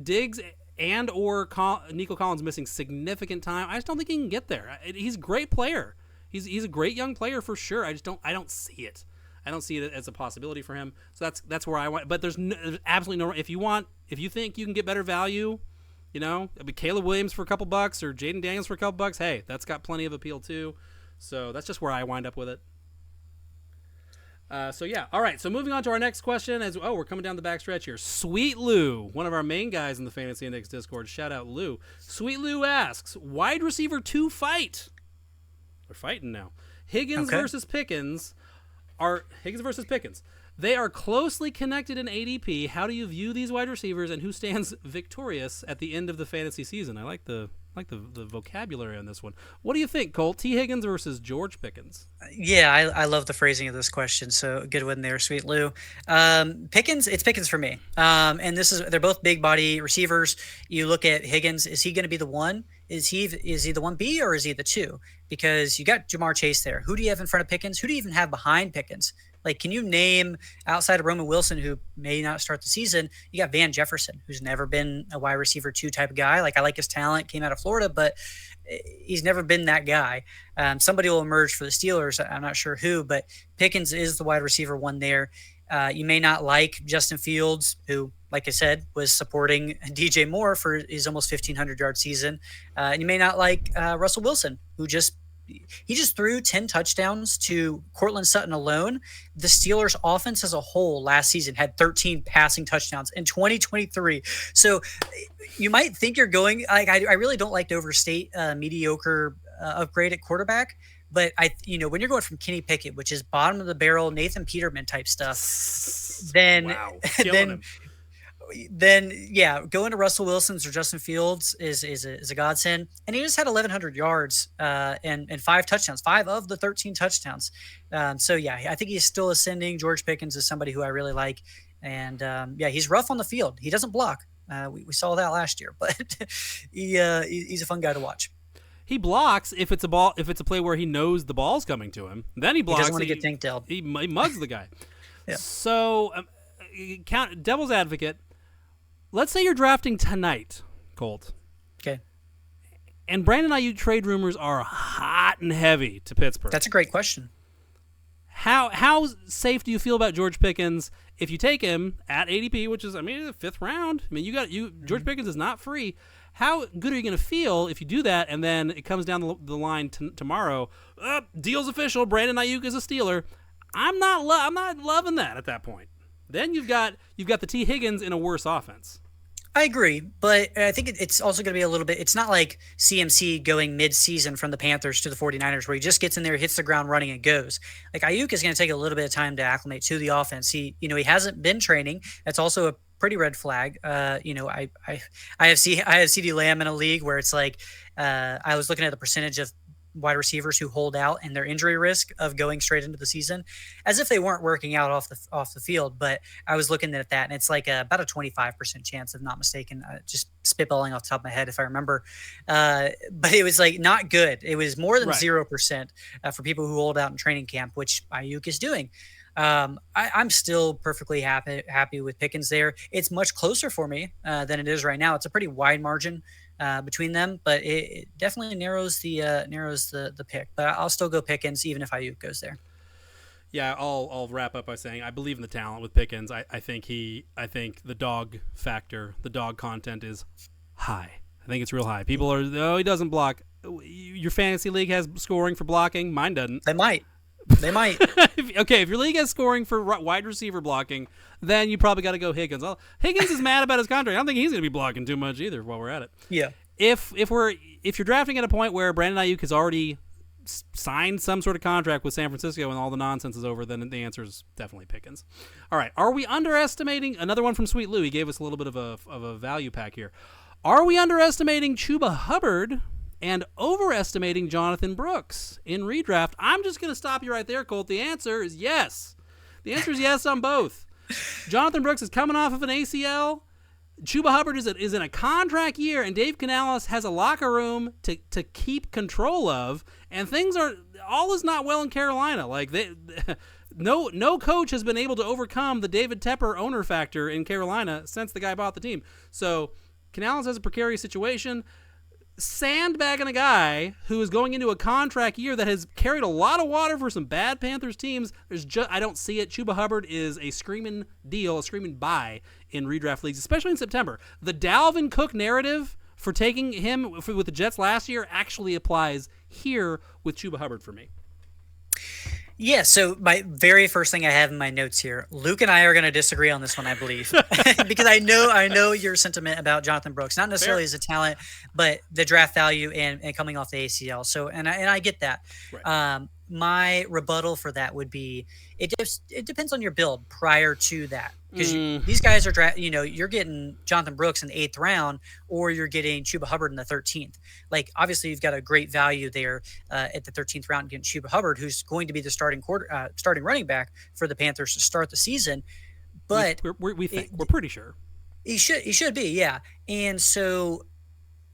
B: Diggs and or Nico Collins missing significant time, I just don't think he can get there. He's a great player. He's a great young player for sure. I don't see it. I don't see it as a possibility for him. So that's where I want. But there's absolutely no. If you think you can get better value, I mean, Caleb Williams for a couple bucks or Jaden Daniels for a couple bucks, hey, that's got plenty of appeal too. So that's just where I wind up with it. So yeah, all right. So moving on to our next question, we're coming down the back stretch here. Sweet Lou, one of our main guys in the Fantasy Index Discord, shout out Lou. Sweet Lou asks, wide receiver 2 fight. They're fighting now. Higgins versus Pickens. Higgins versus Pickens. They are closely connected in ADP. How do you view these wide receivers, and who stands victorious at the end of the fantasy season? I like the vocabulary on this one. What do you think, Colt? T. Higgins versus George Pickens?
C: Yeah, I love the phrasing of this question. So good one there, Sweet Lou. Pickens, it's Pickens for me. And they're both big body receivers. You look at Higgins, is he going to be the one? Is he the 1B or is he the 2? Because you got Jamar Chase there. Who do you have in front of Pickens? Who do you even have behind Pickens? Like, can you name, outside of Roman Wilson, who may not start the season, you got Van Jefferson, who's never been a wide receiver 2 type of guy. Like, I like his talent, came out of Florida, but he's never been that guy. Somebody will emerge for the Steelers. I'm not sure who, but Pickens is the wide receiver 1 there. You may not like Justin Fields, who, like I said, was supporting DJ Moore for his almost 1,500-yard season. And you may not like Russell Wilson, who just threw 10 touchdowns to Cortland Sutton alone. The Steelers' offense as a whole last season had 13 passing touchdowns in 2023. So you might think you're going – I really don't like to overstate mediocre upgrade at quarterback. But when you're going from Kenny Pickett, which is bottom of the barrel, Nathan Peterman type stuff, then going to Russell Wilson's or Justin Fields is a godsend. And he just had 1,100 yards and 5 touchdowns, 5 of the 13 touchdowns. I think he's still ascending. George Pickens is somebody who I really like, and he's rough on the field. He doesn't block. We saw that last year, but he's a fun guy to watch.
B: He blocks if it's a play where he knows the ball's coming to him. Then he blocks.
C: He doesn't want to get tanked.
B: He mugs the guy.
C: Yeah.
B: So, devil's advocate. Let's say you're drafting tonight, Colt.
C: Okay.
B: And Brandon Ayuk trade rumors are hot and heavy to Pittsburgh.
C: That's a great question.
B: How safe do you feel about George Pickens if you take him at ADP, which is, the 5th round? George Pickens is not free. How good are you going to feel if you do that, and then it comes down the line tomorrow? Deal's official. Brandon Ayuk is a Steeler. I'm not loving that at that point. Then you've got the T. Higgins in a worse offense.
C: I agree, but I think it's also going to be a little bit – it's not like CMC going mid-season from the Panthers to the 49ers where he just gets in there, hits the ground running, and goes. Like, Ayuk is going to take a little bit of time to acclimate to the offense. He hasn't been training. That's also a pretty red flag. I have CeeDee Lamb in a league where it's like I was looking at the percentage of wide receivers who hold out and their injury risk of going straight into the season as if they weren't working out off the field. But I was looking at that, and it's like about a 25% chance, if not mistaken, just spitballing off the top of my head if I remember. But it was like not good. It was more than 0% for people who hold out in training camp, which Ayuk is doing. I'm still perfectly happy with Pickens there. It's much closer for me than it is right now. It's a pretty wide margin between them, but it definitely narrows the pick. But I'll still go Pickens even if Ayuk goes there.
B: Yeah, I'll wrap up by saying I believe in the talent with Pickens. I think the dog factor, the dog content is high. I think it's real high. People are, he doesn't block. Your fantasy league has scoring for blocking. Mine doesn't.
C: They might.
B: Okay, if your league has scoring for wide receiver blocking, then you probably got to go Higgins. Well, Higgins is mad about his contract. I don't think he's going to be blocking too much either while we're at it.
C: Yeah.
B: If you're drafting at a point where Brandon Ayuk has already signed some sort of contract with San Francisco and all the nonsense is over, then the answer is definitely Pickens. All right, are we underestimating another one from Sweet Lou? He gave us a little bit of a value pack here. Are we underestimating Chuba Hubbard and overestimating Jonathan Brooks in redraft. I'm just going to stop you right there, Colt. The answer is yes. The answer is yes on both. Jonathan Brooks is coming off of an ACL. Chuba Hubbard is in a contract year, and Dave Canales has a locker room to keep control of, and all is not well in Carolina. Like no coach has been able to overcome the David Tepper owner factor in Carolina since the guy bought the team. So Canales has a precarious situation, sandbagging a guy who is going into a contract year that has carried a lot of water for some bad Panthers teams. I don't see it. Chuba Hubbard is a screaming deal, a screaming buy in redraft leagues, especially in September. The Dalvin Cook narrative for taking him with the Jets last year actually applies here with Chuba Hubbard for me.
C: Yeah, so my very first thing I have in my notes here, Luke and I are going to disagree on this one, I believe, because I know your sentiment about Jonathan Brooks, not necessarily as a talent, but the draft value and coming off the ACL. So, and I get that. Right. My rebuttal for that would be it depends on your build prior to that, because these guys are you're getting Jonathan Brooks in the 8th round, or you're getting Chuba Hubbard in the 13th. Like, obviously you've got a great value there at the 13th round getting Chuba Hubbard, who's going to be the starting running back for the Panthers to start the season. But
B: we think we're pretty sure
C: he should be, yeah. And so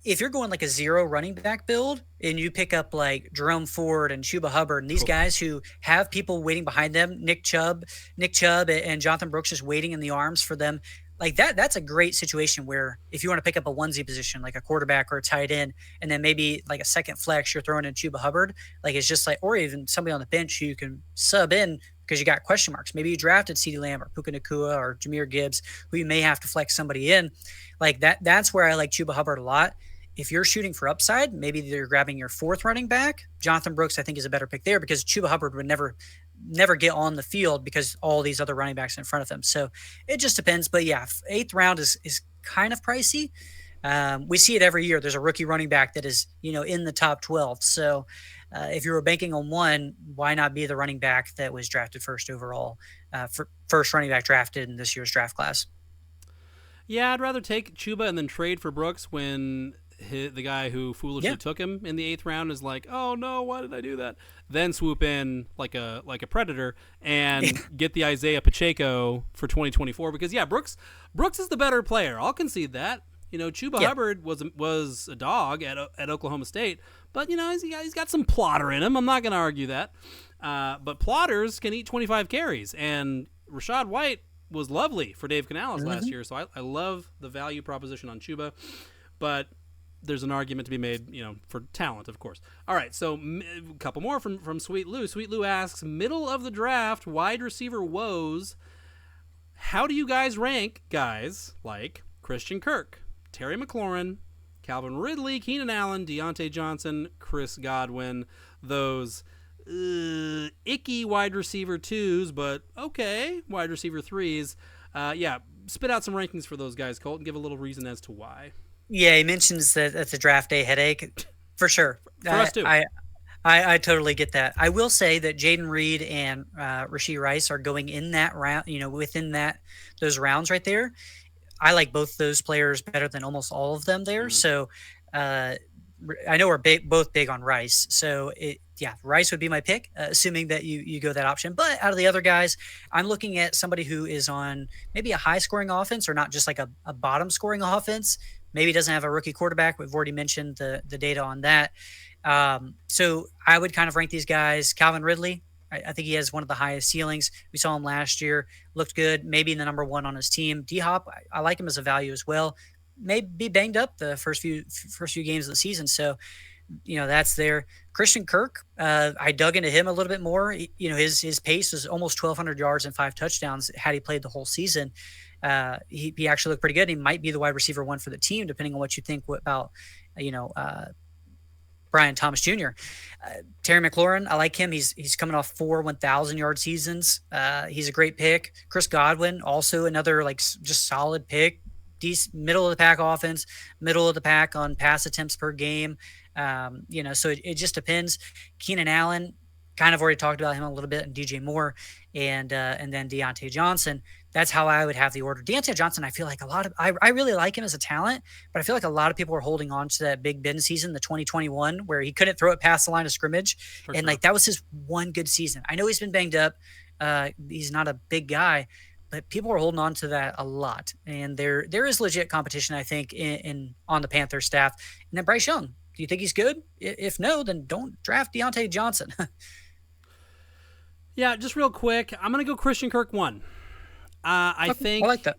C: if you're going like a 0 running back build and you pick up like Jerome Ford and Chuba Hubbard and these guys who have people waiting behind them, Nick Chubb and Jonathan Brooks just waiting in the arms for them, like that's a great situation where if you want to pick up a onesie position, like a quarterback or a tight end, and then maybe like a second flex, you're throwing in Chuba Hubbard, like it's just like, or even somebody on the bench who you can sub in because you got question marks. Maybe you drafted CeeDee Lamb or Puka Nacua or Jahmyr Gibbs, who you may have to flex somebody in. Like that's where I like Chuba Hubbard a lot. If you're shooting for upside, maybe you're grabbing your 4th running back. Jonathan Brooks, I think, is a better pick there because Chuba Hubbard would never get on the field because all these other running backs in front of him. So it just depends. But yeah, 8th round is kind of pricey. We see it every year. There's a rookie running back that is, in the top 12. So if you were banking on one, why not be the running back that was drafted first overall, first running back drafted in this year's draft class?
B: Yeah, I'd rather take Chuba and then trade for Brooks when the guy who foolishly took him in the 8th round is like, oh no, why did I do that? Then swoop in like a predator and get the Isaiah Pacheco for 2024 because Brooks is the better player. I'll concede that. Chuba Hubbard was a dog at Oklahoma State, but he's got some plotter in him. I'm not going to argue that. But plotters can eat 25 carries, and Rachaad White was lovely for Dave Canales last year. So I love the value proposition on Chuba, but there's an argument to be made, for talent, of course. All right, so a couple more from Sweet Lou. Sweet Lou asks, middle of the draft, wide receiver woes. How do you guys rank guys like Christian Kirk, Terry McLaurin, Calvin Ridley, Keenan Allen, Deontay Johnson, Chris Godwin, those icky wide receiver 2s, but okay, wide receiver 3s. Spit out some rankings for those guys, Colt, and give a little reason as to why.
C: Yeah, he mentions that it's a draft day headache, for sure.
B: For us too.
C: I totally get that. I will say that Jaden Reed and Rashee Rice are going in that round, within those rounds right there. I like both those players better than almost all of them there. So I know we're both big on Rice. So Rice would be my pick, assuming that you go that option. But out of the other guys, I'm looking at somebody who is on maybe a high scoring offense or not just like a bottom scoring offense. Maybe doesn't have a rookie quarterback. We've already mentioned the data on that. So I would kind of rank these guys. Calvin Ridley, I think he has one of the highest ceilings. We saw him last year, looked good, maybe the number 1 on his team. D-Hop, I like him as a value as well. May be banged up the first few games of the season. So, that's there. Christian Kirk, I dug into him a little bit more. His pace was almost 1,200 yards and 5 touchdowns had he played the whole season. He actually looked pretty good. He might be the wide receiver 1 for the team, depending on what you think about, Brian Thomas Jr. Terry McLaurin, I like him. He's coming off 4 1,000-yard seasons. He's a great pick. Chris Godwin, also another just solid pick. Decent middle of the pack offense, middle of the pack on pass attempts per game. So it just depends. Keenan Allen, kind of already talked about him a little bit, and DJ Moore, and then Deontay Johnson. That's how I would have the order. Deontay Johnson, I feel like I really like him as a talent, but I feel like a lot of people are holding on to that Big Ben season, the 2021, where he couldn't throw it past the line of scrimmage. Like that was his one good season. I know he's been banged up. He's not a big guy, but people are holding on to that a lot. And there is legit competition, I think, in on the Panthers staff. And then Bryce Young, do you think he's good? If no, then don't draft Deontay Johnson.
B: Yeah, just real quick, I'm going to go Christian Kirk 1. I think
C: I like that.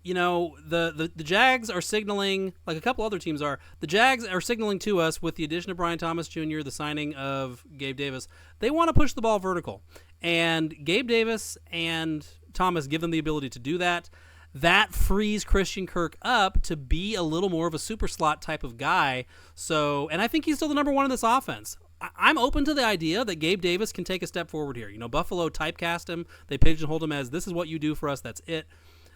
B: The Jags are signaling, like a couple other teams are, the Jags are signaling to us with the addition of Brian Thomas Jr., the signing of Gabe Davis, they want to push the ball vertical. And Gabe Davis and Thomas give them the ability to do that. That frees Christian Kirk up to be a little more of a super slot type of guy. So, and I think he's still the number one in this offense. I'm open to the idea that Gabe Davis can take a step forward here. Buffalo typecast him. They pigeonholed him as, this is what you do for us, that's it.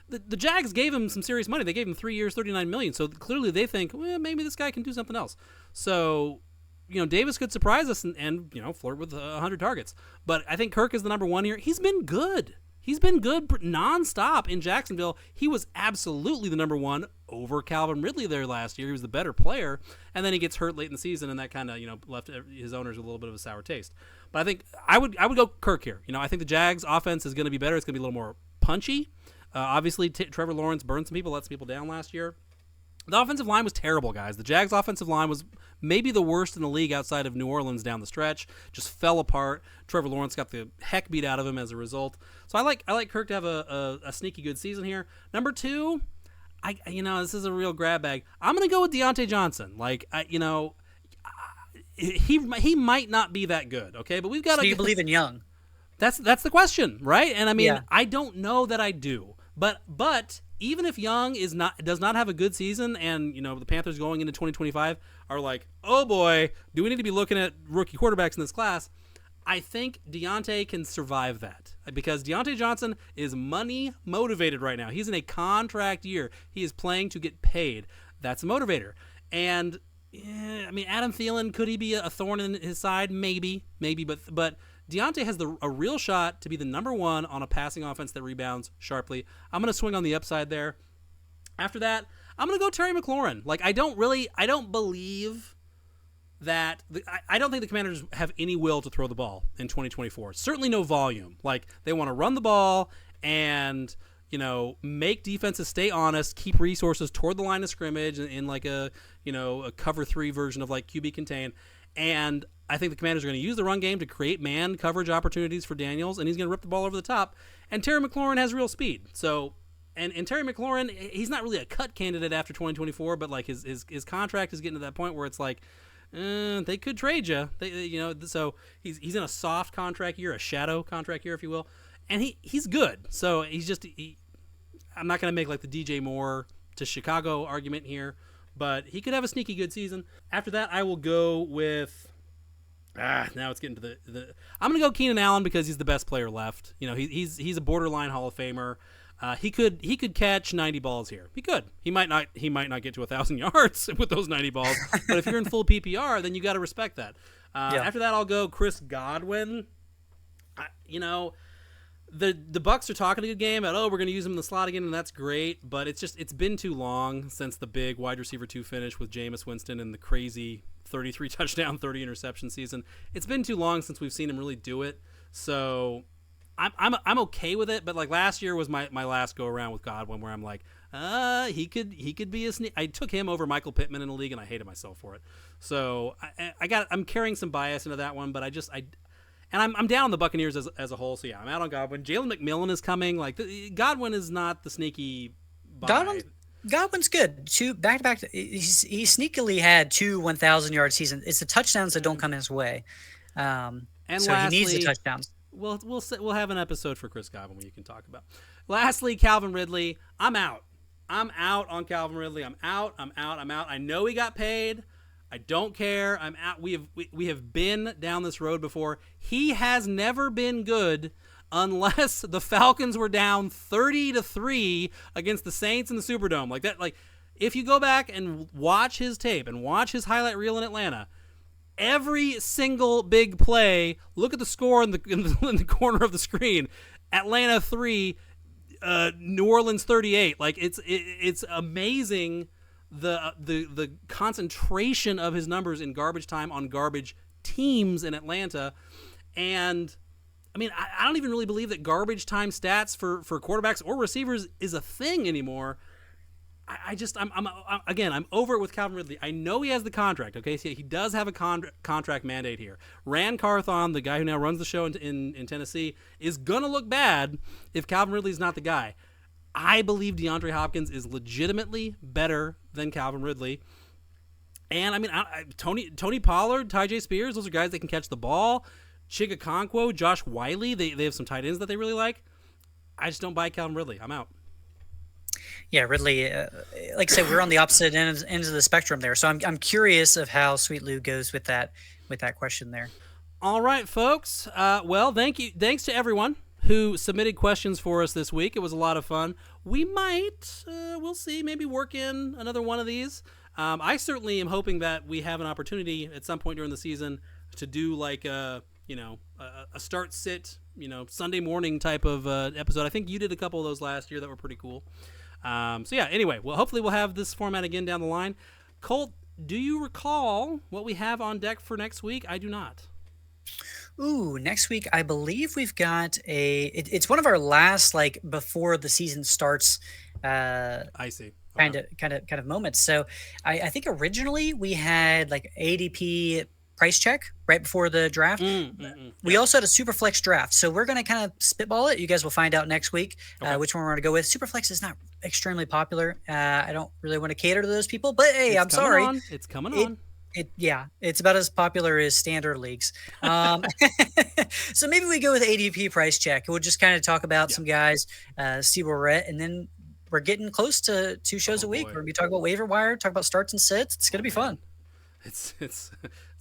B: The Jags gave him some serious money. They gave him 3 years, $39 million. So clearly they think, well, maybe this guy can do something else. So, Davis could surprise us and flirt with 100 targets. But I think Kirk is the number one here. He's been good. He's been good nonstop in Jacksonville. He was absolutely the number one over Calvin Ridley there last year. He was the better player, and then he gets hurt late in the season, and that kind of left his owners with a little bit of a sour taste. But I think I would go Kirk here. I think the Jags' offense is going to be better. It's going to be a little more punchy. Obviously, Trevor Lawrence burned some people, let some people down last year. The offensive line was terrible, guys. The Jags' offensive line was maybe the worst in the league outside of New Orleans down the stretch. Just fell apart. Trevor Lawrence got the heck beat out of him as a result. So I like Kirk to have a sneaky good season here. Number two, this is a real grab bag. I'm going to go with Deontay Johnson. He might not be that good, okay? But we've got to.
C: So you believe in Young?
B: That's the question, right? And I don't know that I do. But even if Young does not have a good season, and the Panthers going into 2025 are like, oh boy, do we need to be looking at rookie quarterbacks in this class? I think Deontay can survive that because Deontay Johnson is money motivated right now. He's in a contract year. He is playing to get paid. That's a motivator. And Adam Thielen, could he be a thorn in his side? Maybe, but Deontay has a real shot to be the number one on a passing offense that rebounds sharply. I'm going to swing on the upside there. After that, I'm going to go Terry McLaurin. I don't believe that I don't think the Commanders have any will to throw the ball in 2024. Certainly no volume. They want to run the ball and make defenses stay honest, keep resources toward the line of scrimmage in a cover 3 version of QB contain. And I think the Commanders are going to use the run game to create man coverage opportunities for Daniels, and he's going to rip the ball over the top. And Terry McLaurin has real speed. So, and Terry McLaurin, he's not really a cut candidate after 2024, but his contract is getting to that point where it's they could trade you. So he's in a soft contract year, a shadow contract year, if you will, and he's good. So I'm not going to make the DJ Moore to Chicago argument here, but he could have a sneaky good season. After that, I will go with. Now it's getting to the. I'm going to go Keenan Allen because he's the best player left. He's a borderline Hall of Famer. He could catch 90 balls here. He could. He might not get to 1,000 yards with those 90 balls. But if you're in full PPR, then you got to respect that. After that, I'll go Chris Godwin. The Bucs are talking a good game about, we're going to use him in the slot again, and that's great. But it's been too long since the big wide receiver 2 finish with Jameis Winston and the crazy 33 touchdown, 30 interception season. It's been too long since we've seen him really do it. So I'm okay with it. But last year was my last go around with Godwin, where I'm he could be a sneak. I took him over Michael Pittman in the league, and I hated myself for it. So I'm carrying some bias into that one, but I'm down on the Buccaneers as a whole. So yeah, I'm out on Godwin. Jalen McMillan is coming. Godwin is not the sneaky buy.
C: Godwin's good. 2 back-to-back. He sneakily had 2 1,000-yard seasons. It's the touchdowns that don't come his way.
B: And
C: so
B: lastly,
C: he needs the touchdowns.
B: We'll have an episode for Chris Godwin where you can talk about. Lastly, Calvin Ridley. I'm out on Calvin Ridley. I'm out. I know he got paid. I don't care. I'm out. We have been down this road before. He has never been good unless the Falcons were down 30-3 against the Saints in the Superdome. If you go back and watch his tape and watch his highlight reel in Atlanta, every single big play. Look at the score in the corner of the screen. Atlanta 3, New Orleans 38. Like it's amazing the concentration of his numbers in garbage time on garbage teams in Atlanta. And I mean, I don't even really believe that garbage time stats for quarterbacks or receivers is a thing anymore. I'm over it with Calvin Ridley. I know he has the contract. Okay, so he does have a contract mandate here. Ran Carthon, the guy who now runs the show in Tennessee, is gonna look bad if Calvin Ridley's not the guy. I believe DeAndre Hopkins is legitimately better than Calvin Ridley. And I mean, Tony Pollard, Tyjae Spears, those are guys that can catch the ball. Chig Okonkwo, Josh Wiley, they have some tight ends that they really like. I just don't buy Calvin Ridley. I'm out.
C: Yeah, Ridley, like I said, we're on the opposite ends of the spectrum there. So I'm curious of how Sweet Lou goes with that question there.
B: All right, folks. Well, thanks to everyone who submitted questions for us this week. It was a lot of fun. We might, we'll see, maybe work in another one of these. I certainly am hoping that we have an opportunity at some point during the season to do like a start sit, Sunday morning type of episode. I think you did a couple of those last year that were pretty cool. So yeah, anyway, well, hopefully we'll have this format again down the line. Colt, do you recall what we have on deck for next week? I do not.
C: Ooh, next week, I believe we've got it's one of our last, like, before the season starts.
B: I see.
C: Okay. Kind of moments. So I think originally we had like ADP price check right before the draft. We also had a Superflex draft. So we're going to kind of spitball it. You guys will find out next week which one we're going to go with. Superflex is not extremely popular. I don't really want to cater to those people, but hey, I'm sorry.
B: It's coming on.
C: It's about as popular as standard leagues. So maybe we go with ADP price check. We'll just kind of talk about some guys, see where we're at, and then we're getting close to 2 shows a week. We're going to be talking about waiver wire, talk about starts and sits. It's going to be fun.
B: It's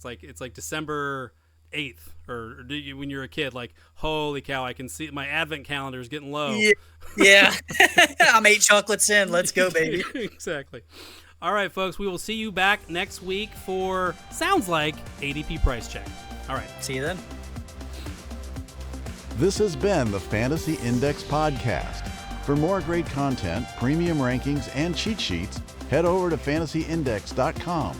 B: like December 8th, or when you're a kid, like, holy cow, I can see my advent calendar is getting low.
C: Yeah. I'm 8 chocolates in. Let's go, baby.
B: Exactly. All right, folks, we will see you back next week for, sounds like, ADP price check. All right.
C: See you then.
A: This has been the Fantasy Index Podcast. For more great content, premium rankings, and cheat sheets, head over to fantasyindex.com.